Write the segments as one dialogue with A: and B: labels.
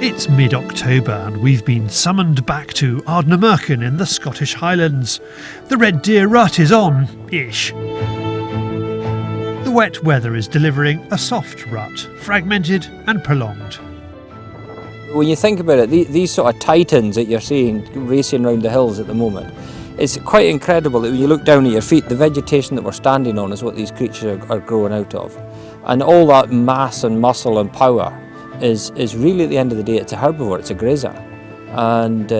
A: It's mid-October and we've been summoned back to Ardnamurchan in the Scottish Highlands. The red deer rut is on-ish. The wet weather is delivering a soft rut, fragmented and prolonged.
B: When you think about it, these sort of titans that you're seeing racing around the hills at the moment, it's quite incredible that when you look down at your feet, the vegetation that we're standing on is what these creatures are growing out of. And all that mass and muscle and power is really, at the end of the day, it's a herbivore, it's a grazer. And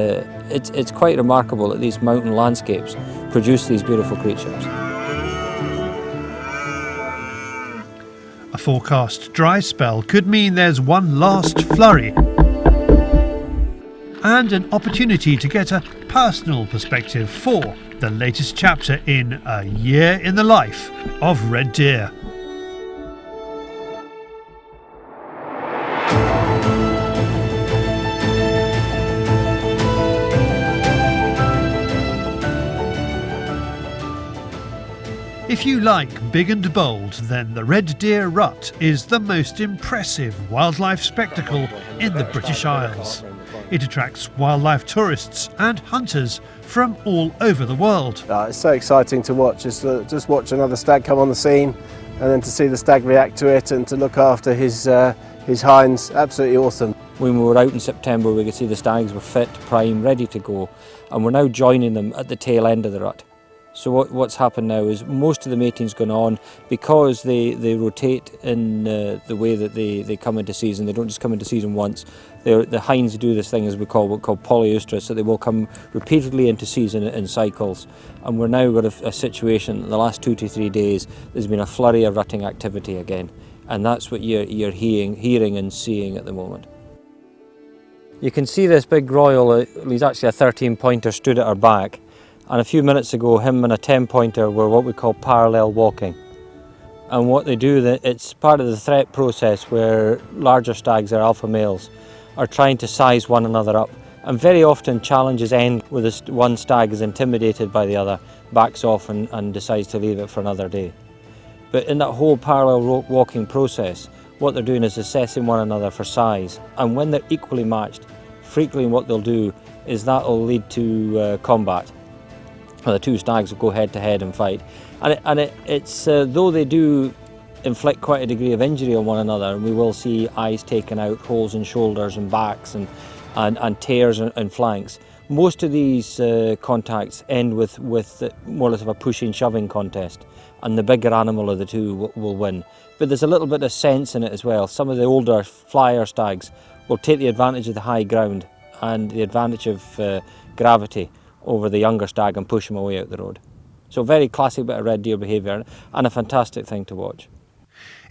B: it's quite remarkable that these mountain landscapes produce these beautiful creatures.
A: A forecast dry spell could mean there's one last flurry and an opportunity to get a personal perspective for the latest chapter in A Year in the Life of Red Deer. If you like big and bold, then the Red Deer Rut is the most impressive wildlife spectacle in the British Isles. It attracts wildlife tourists and hunters from all over the world.
C: It's so exciting to watch, just watch another stag come on the scene and then to see the stag react to it and to look after his hinds, absolutely awesome.
B: When we were out in September, we could see the stags were fit, prime, ready to go, and we're now joining them at the tail end of the rut. So what's happened now is most of the mating's gone on because they rotate in the way that they come into season. They don't just come into season once. The hinds do this thing as we call polyöstrous, so they will come repeatedly into season in cycles. And we're now got a situation in the last 2 to 3 days there's been a flurry of rutting activity again, and that's what you're hearing and seeing at the moment. You can see this big royal, he's actually a 13-pointer, stood at our back. And a few minutes ago, him and a 10-pointer were what we call parallel walking. And what they do, it's part of the threat process where larger stags, or alpha males, are trying to size one another up. And very often challenges end where this one stag is intimidated by the other, backs off and decides to leave it for another day. But in that whole parallel walking process, what they're doing is assessing one another for size. And when they're equally matched, frequently what they'll do is that will lead to combat. The two stags will go head to head and fight, and it's though they do inflict quite a degree of injury on one another, and we will see eyes taken out, holes in shoulders and backs, and tears and flanks. Most of these contacts end with more or less of a pushing shoving contest, and the bigger animal of the two will win. But there's a little bit of sense in it as well. Some of the older flyer stags will take the advantage of the high ground and the advantage of gravity over the younger stag and push him away out the road. So very classic bit of red deer behaviour and a fantastic thing to watch.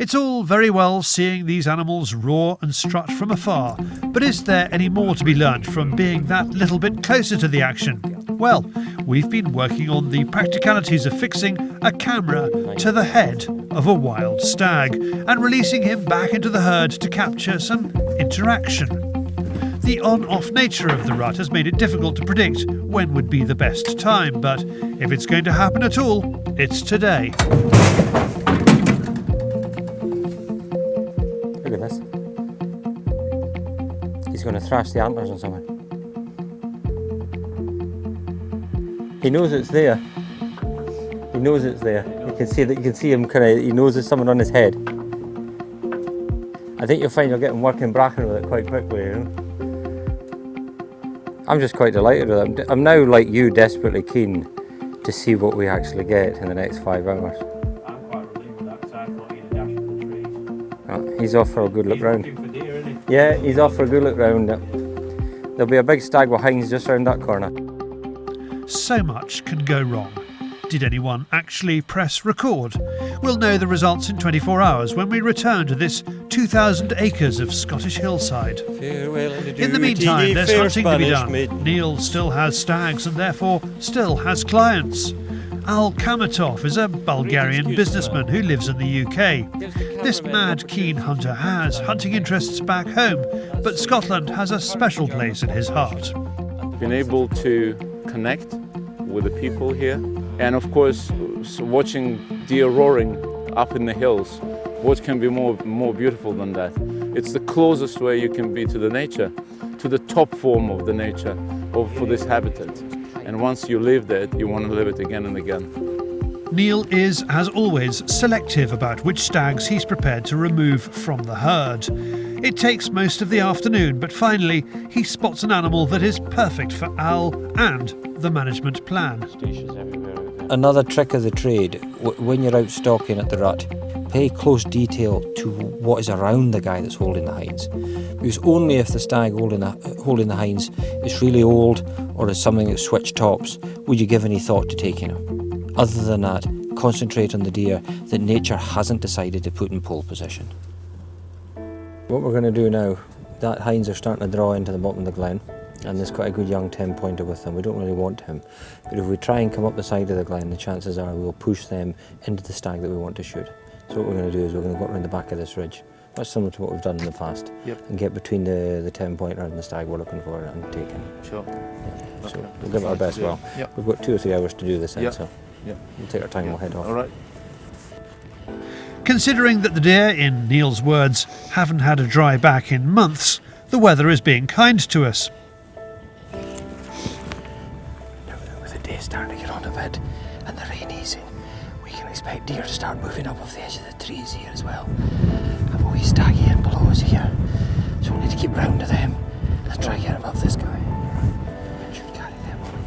A: It's all very well seeing these animals roar and strut from afar, but is there any more to be learned from being that little bit closer to the action? Well, we've been working on the practicalities of fixing a camera to the head of a wild stag and releasing him back into the herd to capture some interaction. The on-off nature of the rut has made it difficult to predict when would be the best time, but if it's going to happen at all, it's today.
B: Look at this. He's going to thrash the antlers on someone. He knows it's there. He knows it's there. You can see him he knows there's someone on his head. I think you'll find you'll get him working bracken with it quite quickly, you know? I'm just quite delighted with it. I'm now, like you, desperately keen to see what we actually get in the next 5 hours.
D: I'm quite relieved with that because I thought he'd dash for the trees.
B: Oh, he's off for a good look round.
D: He's looking for deer, isn't he?
B: Yeah, he's off for a good look round. There'll be a big stag with hinds just round that corner.
A: So much can go wrong. Did anyone actually press record? We'll know the results in 24 hours when we return to this 2,000 acres of Scottish hillside. In the meantime, there's hunting to be done. Niall still has stags and therefore still has clients. Al Kamatov is a Bulgarian businessman who lives in the UK. This mad keen hunter has hunting interests back home, but Scotland has a special place in his heart.
E: Been able to connect with the people here, and of course watching deer roaring up in the hills What can be more beautiful than that? It's the closest way you can be to the nature, to the top form of the nature for this habitat. And once you live there, you want to live it again and again.
A: Niall is, as always, selective about which stags he's prepared to remove from the herd. It takes most of the afternoon, but finally he spots an animal that is perfect for Al and the management plan.
B: Another trick of the trade, when you're out stalking at the rut, pay close detail to what is around the guy that's holding the hinds. Because only if the stag holding the hinds is really old or is something that's switched tops would you give any thought to taking him. Other than that, concentrate on the deer that nature hasn't decided to put in pole position. What we're going to do now, that hinds are starting to draw into the bottom of the glen, and there's quite a good young 10-pointer with them. We don't really want him, but if we try and come up the side of the glen, the chances are we'll push them into the stag that we want to shoot. So what we're going to do is we're going to go around the back of this ridge. That's similar to what we've done in the past.
E: Yep.
B: And get between the 10-pointer and the stag we're looking for and take him.
E: Sure.
B: Yeah. So we'll give it our best. Well,
E: Yep.
B: we've got 2 or 3 hours to do this,
E: Yep.
B: so
E: Yep.
B: we'll take our time. We'll head off.
E: All right.
A: Considering that the deer, in Niall's words, haven't had a dry back in months, the weather is being kind to us.
B: Now, with the day starting to get on a bit and the rain easing, we can expect deer to start moving up off the edge of the trees here as well. I've a wee stag here and below us here, so we need to keep round to them and try to get above this guy. Should carry them on.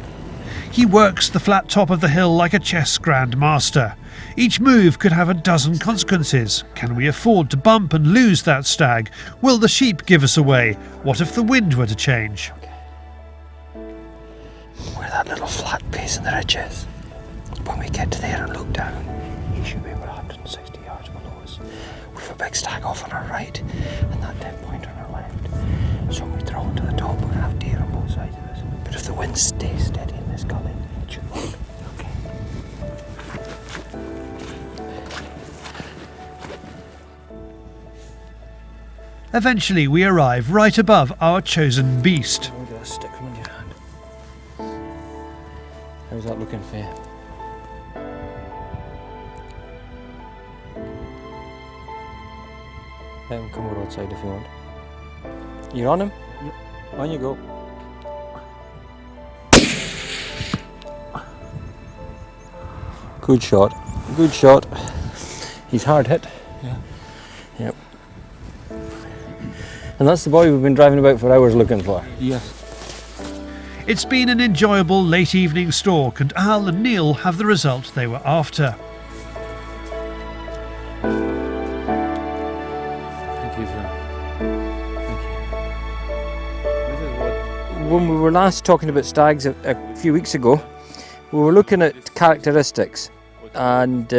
A: He works the flat top of the hill like a chess grandmaster. Each move could have a dozen consequences. Can we afford to bump and lose that stag? Will the sheep give us away? What if the wind were to change?
B: Where that little flat base in the ridge is, when we get to there and look down, he should be about 160 yards below us. We've a big stag off on our right and that 10-pointer on our left. So when we throw it to the top, we're going to have deer on both sides of us. But if the wind stays steady in this gully, it should work. Okay.
A: Eventually we arrive right above our chosen beast.
B: We'll get a stick from your hand. How's that looking for you? Let him come over outside if you want. You're on him? Yep. On you go. Good shot. Good shot. He's hard hit. Yeah. Yep. And that's the boy we've been driving about for hours looking for.
E: Yes.
A: It's been an enjoyable late evening stalk, and Al and Niall have the result they were after.
E: Thank you, sir. Thank you. This is what
B: When we were last talking about stags a few weeks ago, we were looking at characteristics, and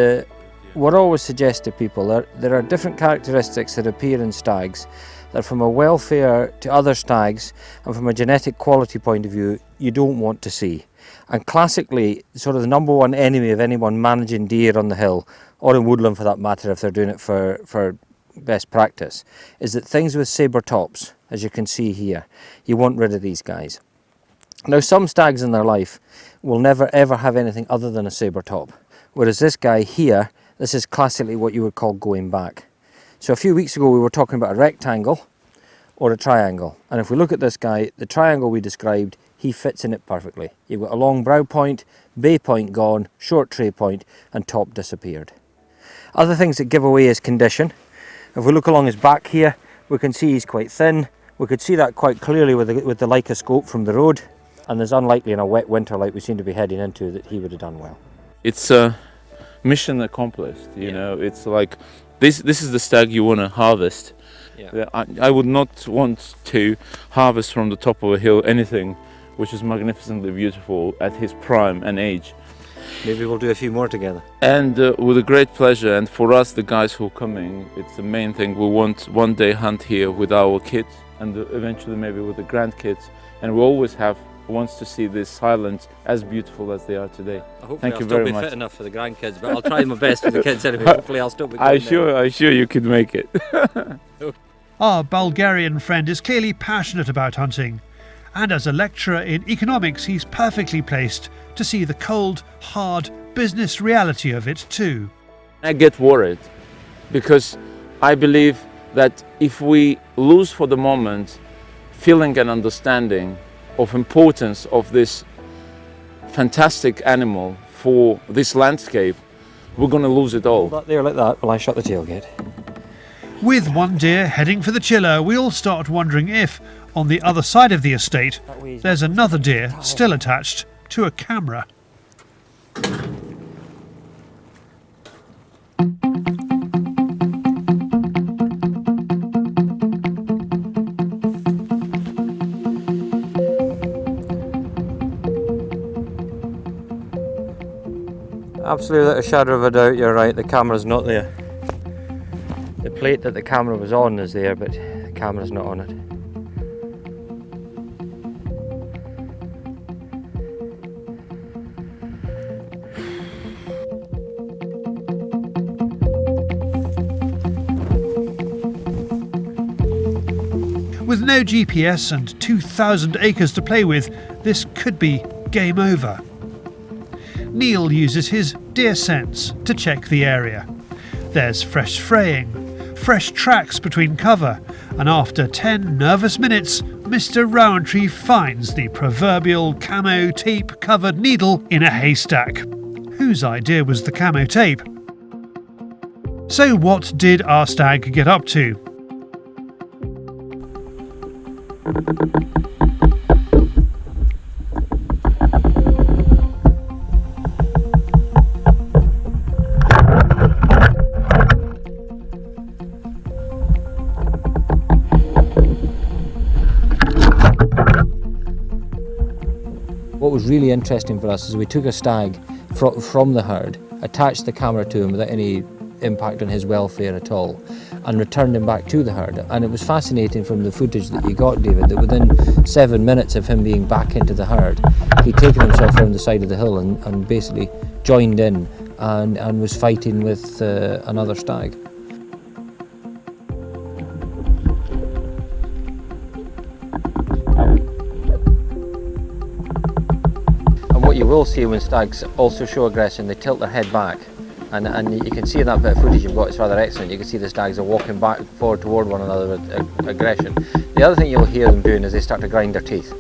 B: what I always suggest to people, there are different characteristics that appear in stags that from a welfare to other stags and from a genetic quality point of view you don't want to see. And classically, sort of the number one enemy of anyone managing deer on the hill, or in woodland for that matter if they're doing it for best practice, is that things with sabre tops, as you can see here, you want rid of these guys. Now some stags in their life will never ever have anything other than a sabre top, whereas this guy here, this is classically what you would call going back. So a few weeks ago we were talking about a rectangle or a triangle, and if we look at this guy, the triangle we described, he fits in it perfectly. You've got a long brow point, bay point gone, short tray point, and top disappeared. Other things that give away his condition, if we look along his back here, we can see he's quite thin. We could see that quite clearly with the Leica scope from the road, and there's unlikely in a wet winter like we seem to be heading into that he would have done well.
E: it's a mission accomplished. You know, it's like this is the stag you want to harvest.
B: Yeah.
E: I would not want to harvest from the top of a hill anything which is magnificently beautiful at his prime and age.
B: Maybe we'll do a few more together.
E: And with a great pleasure, and for us, the guys who are coming, it's the main thing. We want one day hunt here with our kids, and eventually maybe with the grandkids. And we always have wants to see these Highlands as beautiful as they are today. Thank you very much.
B: I'll still be fit enough for the grandkids, but I'll try my best for the kids anyway. Hopefully I'll still be good.
E: I'm sure you could make it.
A: Our Bulgarian friend is clearly passionate about hunting, and as a lecturer in economics he's perfectly placed to see the cold, hard business reality of it too.
E: I get worried because I believe that if we lose for the moment feeling and understanding of importance of this fantastic animal for this landscape, we're going to lose it all.
B: That there like that while I shut the tailgate.
A: With one deer heading for the chiller, we all start wondering if, on the other side of the estate, there's another deer still attached to a camera.
B: Absolutely, without a shadow of a doubt, you're right, the camera's not there. The plate that the camera was on is there, but the camera's not on it.
A: With no GPS and 2,000 acres to play with, this could be game over. Niall uses his deer sense to check the area. There's fresh fraying, fresh tracks between cover, and after 10 nervous minutes, Mr. Rowantree finds the proverbial camo tape covered needle in a haystack. Whose idea was the camo tape? So what did our stag get up to?
B: What was really interesting for us is we took a stag from the herd, attached the camera to him without any impact on his welfare at all, and returned him back to the herd. And it was fascinating from the footage that you got, David, that within 7 minutes of him being back into the herd, he'd taken himself around the side of the hill and basically joined in and was fighting with another stag. What you will see when stags also show aggression, they tilt their head back, and you can see in that bit of footage you've got, it's rather excellent. You can see the stags are walking back forward toward one another with aggression. The other thing you'll hear them doing is they start to grind their teeth,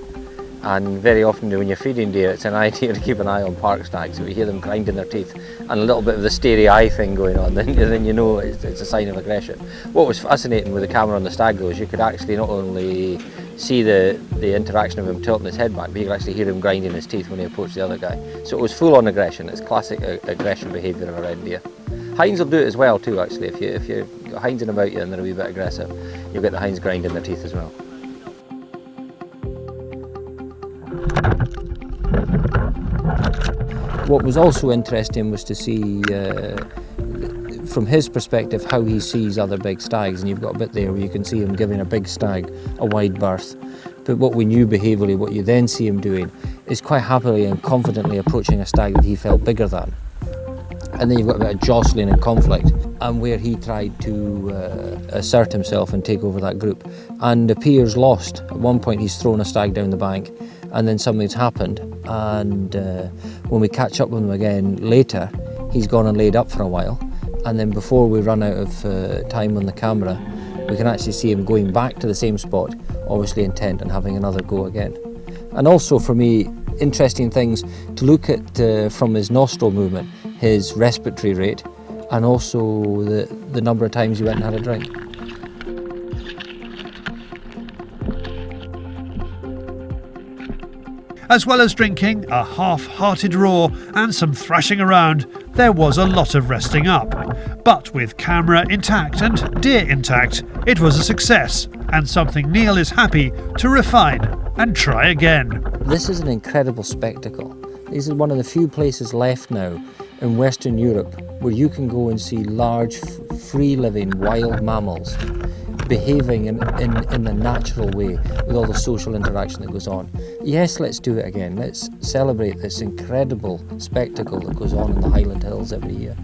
B: and very often when you're feeding deer, it's an idea to keep an eye on park stags. So you hear them grinding their teeth and a little bit of the starey eye thing going on, then you know it's a sign of aggression. What was fascinating with the camera on the stag though is you could actually not only see the interaction of him tilting his head back, but you could actually hear him grinding his teeth when he approached the other guy. So it was full on aggression. It's classic aggression behaviour of a red deer. Hinds will do it as well too actually. If you're hindsing about you and they're a wee bit aggressive, you'll get the hinds grinding their teeth as well. What was also interesting was to see from his perspective how he sees other big stags, and you've got a bit there where you can see him giving a big stag a wide berth. But what we knew behaviourally, what you then see him doing is quite happily and confidently approaching a stag that he felt bigger than. And then you've got a bit of jostling and conflict, and where he tried to assert himself and take over that group, and appears lost. At one point he's thrown a stag down the bank, and then something's happened, and when we catch up with him again later, he's gone and laid up for a while, and then before we run out of time on the camera, we can actually see him going back to the same spot, obviously intent on having another go again. And also for me, interesting things to look at from his nostril movement, his respiratory rate, and also the number of times he went and had a drink.
A: As well as drinking, a half-hearted roar and some thrashing around, there was a lot of resting up. But with camera intact and deer intact, it was a success, and something Niall is happy to refine and try again.
B: This is an incredible spectacle. This is one of the few places left now in Western Europe where you can go and see large, free-living wild mammals behaving in the natural way with all the social interaction that goes on. Yes, let's do it again. Let's celebrate this incredible spectacle that goes on in the Highland Hills every year.